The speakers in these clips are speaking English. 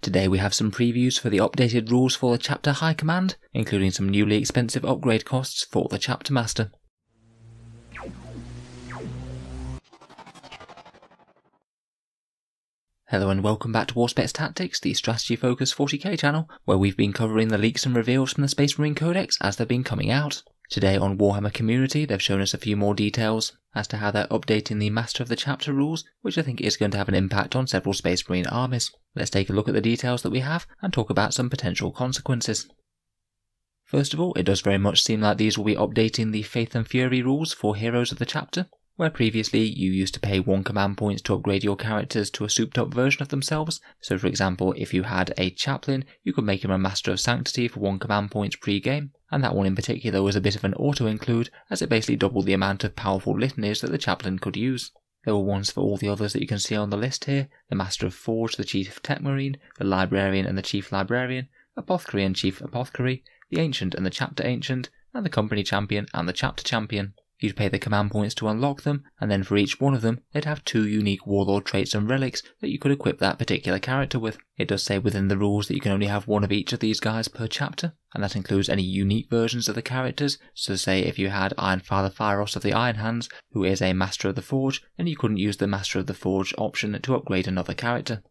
Today we have some previews for the updated rules for the Chapter High Command, including some newly expensive upgrade costs for the Chapter Master. Hello and welcome back to Auspex Tactics, the strategy focused 40k channel, where we've been covering the leaks and reveals from the Space Marine Codex as they've been coming out. Today on Warhammer Community they've shown us a few more details as to how they're updating the Master of the Chapter rules, which I think is going to have an impact on several Space Marine armies. Let's take a look at the details that we have and talk about some potential consequences. First of all, it does very much seem like these will be updating the Faith and Fury rules for Heroes of the Chapter, where previously you used to pay 1 command point to upgrade your characters to a souped up version of themselves. So for example, if you had a chaplain, you could make him a Master of Sanctity for 1 command point pre-game, and that one in particular was a bit of an auto-include, as it basically doubled the amount of powerful litanies that the chaplain could use. There were ones for all the others that you can see on the list here: the Master of Forge, the Chief Tech Marine, the Librarian and the Chief Librarian, Apothecary and Chief Apothecary, the Ancient and the Chapter Ancient, and the Company Champion and the Chapter Champion. You'd pay the command points to unlock them, and then for each one of them, they'd have 2 unique Warlord traits and relics that you could equip that particular character with. It does say within the rules that you can only have 1 of each of these guys per chapter, and that includes any unique versions of the characters. So say if you had Ironfather Phyros of the Iron Hands, who is a Master of the Forge, then you couldn't use the Master of the Forge option to upgrade another character.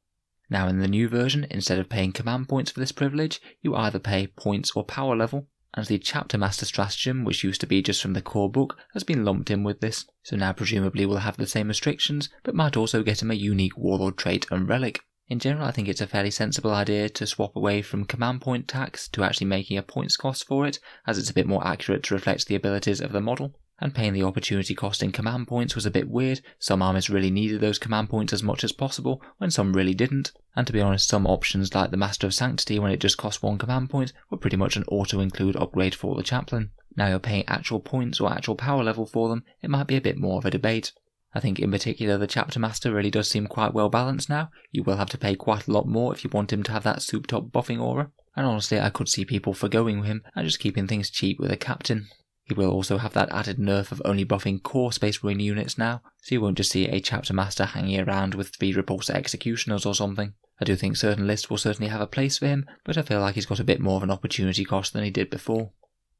Now in the new version, instead of paying command points for this privilege, you either pay points or power level, and the Chapter Master stratagem, which used to be just from the core book, has been lumped in with this, so now presumably will have the same restrictions, but might also get him a unique Warlord trait and relic. In general, I think it's a fairly sensible idea to swap away from command point tax to actually making a points cost for it, as it's a bit more accurate to reflect the abilities of the model. And paying the opportunity cost in command points was a bit weird. Some armies really needed those command points as much as possible, when some really didn't. And to be honest, some options like the Master of Sanctity, when it just cost 1 command point, were pretty much an auto-include upgrade for the Chaplain. Now you're paying actual points or actual power level for them, it might be a bit more of a debate. I think in particular the Chapter Master really does seem quite well balanced now. You will have to pay quite a lot more if you want him to have that souped up buffing aura. And honestly, I could see people forgoing him and just keeping things cheap with a Captain. He will also have that added nerf of only buffing core Space Marine units now, so you won't just see a Chapter Master hanging around with 3 Repulsor Executioners or something. I do think certain lists will certainly have a place for him, but I feel like he's got a bit more of an opportunity cost than he did before.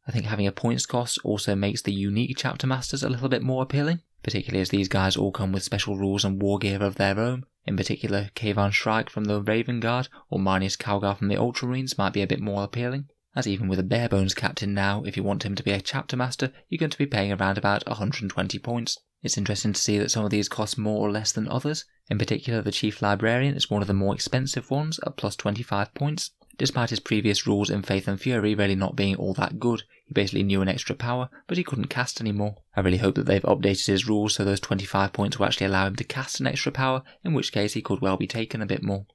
I think having a points cost also makes the unique Chapter Masters a little bit more appealing, particularly as these guys all come with special rules and war gear of their own. In particular, Kavan Shrike from the Raven Guard or Marnius Calgar from the Ultramarines might be a bit more appealing. As even with a bare bones captain now, if you want him to be a Chapter Master, you're going to be paying around about 120 points. It's interesting to see that some of these cost more or less than others. In particular, the Chief Librarian is one of the more expensive ones at plus 25 points. Despite his previous rules in Faith and Fury really not being all that good, he basically knew an extra power, but he couldn't cast anymore. I really hope that they've updated his rules so those 25 points will actually allow him to cast an extra power, in which case he could well be taken a bit more.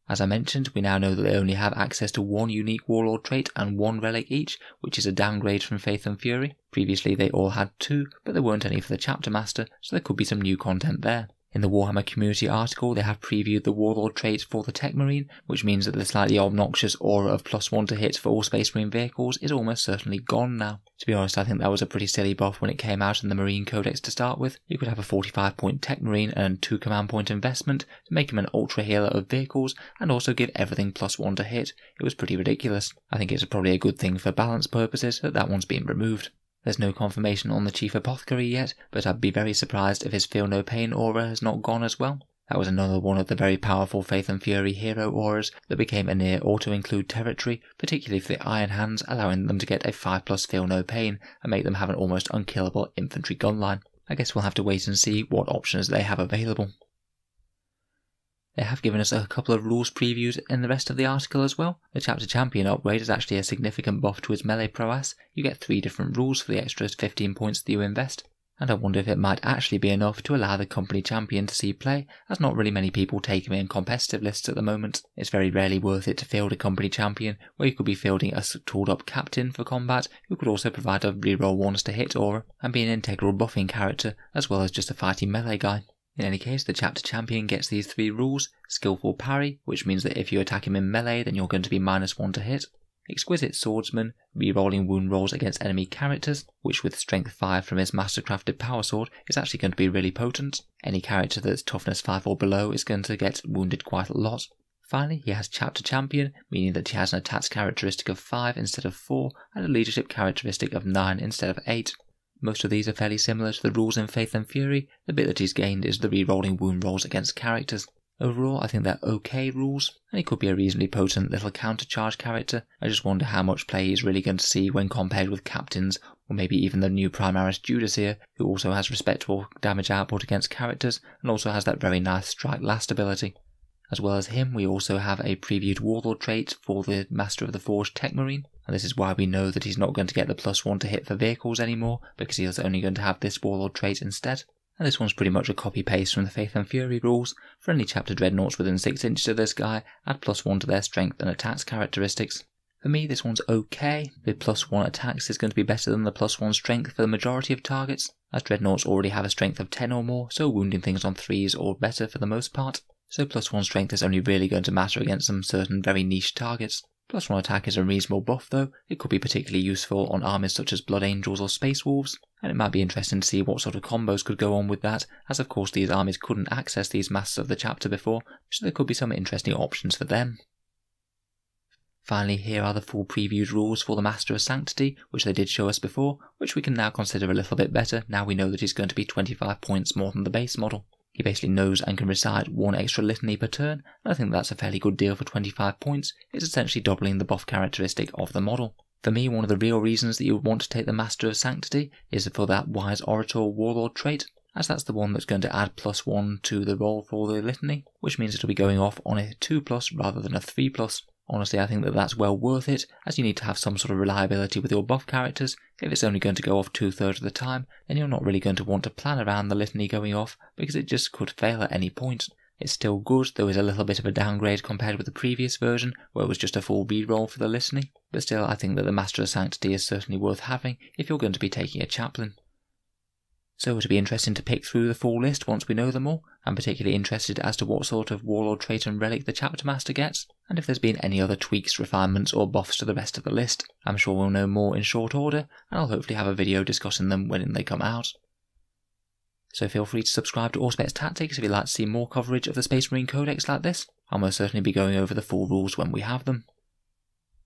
As I mentioned, we now know that they only have access to 1 unique Warlord trait and 1 relic each, which is a downgrade from Faith and Fury. Previously they all had 2, but there weren't any for the Chapter Master, so there could be some new content there. In the Warhammer Community article, they have previewed the Warlord trait for the Tech Marine, which means that the slightly obnoxious aura of +1 to hit for all Space Marine vehicles is almost certainly gone now. To be honest, I think that was a pretty silly buff when it came out in the Marine Codex to start with. You could have a 45 point Tech Marine and 2 command point investment to make him an ultra healer of vehicles and also give everything +1 to hit. It was pretty ridiculous. I think it's probably a good thing for balance purposes that one's been removed. There's no confirmation on the Chief Apothecary yet, but I'd be very surprised if his Feel No Pain aura has not gone as well. That was another one of the very powerful Faith and Fury hero auras that became a near auto-include territory, particularly for the Iron Hands, allowing them to get a 5+ Feel No Pain and make them have an almost unkillable infantry gun line. I guess we'll have to wait and see what options they have available. They have given us a couple of rules previews in the rest of the article as well. The Chapter Champion upgrade is actually a significant buff to his melee prowess. You get 3 different rules for the extra 15 points that you invest, and I wonder if it might actually be enough to allow the Company Champion to see play, as not really many people take him in competitive lists at the moment. It's very rarely worth it to field a Company Champion, where you could be fielding a tooled up Captain for combat, who could also provide a reroll 1s to hit aura, and be an integral buffing character, as well as just a fighting melee guy. In any case, the Chapter Champion gets these 3 rules: Skillful Parry, which means that if you attack him in melee then you're going to be -1 to hit; Exquisite Swordsman, rerolling wound rolls against enemy characters, which with Strength 5 from his Mastercrafted Power Sword is actually going to be really potent. Any character that's Toughness 5 or below is going to get wounded quite a lot. Finally, he has Chapter Champion, meaning that he has an attacks characteristic of 5 instead of 4, and a leadership characteristic of 9 instead of 8. Most of these are fairly similar to the rules in Faith and Fury. The bit that he's gained is the re-rolling wound rolls against characters. Overall, I think they're okay rules, and he could be a reasonably potent little countercharge character. I just wonder how much play he's really going to see when compared with captains, or maybe even the new Primaris Judas here, who also has respectable damage output against characters, and also has that very nice strike last ability. As well as him, we also have a previewed Warlord trait for the Master of the Forge Tech Marine, and this is why we know that he's not going to get the +1 to hit for vehicles anymore, because he's only going to have this Warlord trait instead. And this one's pretty much a copy-paste from the Faith and Fury rules. Friendly chapter dreadnoughts within 6 inches of this guy add +1 to their strength and attacks characteristics. For me, this one's okay. The +1 attacks is going to be better than the +1 strength for the majority of targets, as dreadnoughts already have a strength of 10 or more, so wounding things on 3s or better for the most part. So +1 strength is only really going to matter against some certain very niche targets. +1 attack is a reasonable buff though. It could be particularly useful on armies such as Blood Angels or Space Wolves, and it might be interesting to see what sort of combos could go on with that, as of course these armies couldn't access these Masters of the Chapter before, so there could be some interesting options for them. Finally, here are the full previewed rules for the Master of Sanctity, which they did show us before, which we can now consider a little bit better now we know that he's going to be 25 points more than the base model. He basically knows and can recite 1 extra litany per turn, and I think that's a fairly good deal for 25 points. It's essentially doubling the buff characteristic of the model. For me, one of the real reasons that you would want to take the Master of Sanctity is for that Wise Orator Warlord trait, as that's the one that's going to add +1 to the roll for the litany, which means it'll be going off on a 2+ rather than a 3+. Honestly, I think that that's well worth it, as you need to have some sort of reliability with your buff characters. If it's only going to go off 2/3 of the time, then you're not really going to want to plan around the litany going off, because it just could fail at any point. It's still good, though it's a little bit of a downgrade compared with the previous version, where it was just a full reroll for the litany, but still I think that the Master of Sanctity is certainly worth having if you're going to be taking a chaplain. So it'll be interesting to pick through the full list once we know them all. I'm particularly interested as to what sort of Warlord trait and relic the Chapter Master gets, and if there's been any other tweaks, refinements or buffs to the rest of the list. I'm sure we'll know more in short order, and I'll hopefully have a video discussing them when they come out. So feel free to subscribe to Auspex Tactics if you'd like to see more coverage of the Space Marine Codex like this. I'll most certainly be going over the full rules when we have them.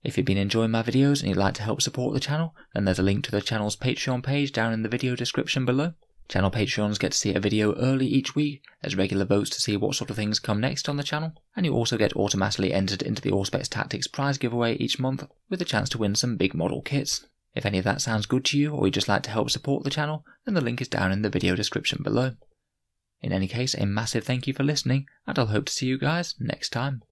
If you've been enjoying my videos and you'd like to help support the channel, then there's a link to the channel's Patreon page down in the video description below. Channel Patreons get to see a video early each week, there's regular votes to see what sort of things come next on the channel, and you also get automatically entered into the Auspex Tactics prize giveaway each month, with a chance to win some big model kits. If any of that sounds good to you, or you'd just like to help support the channel, then the link is down in the video description below. In any case, a massive thank you for listening, and I'll hope to see you guys next time.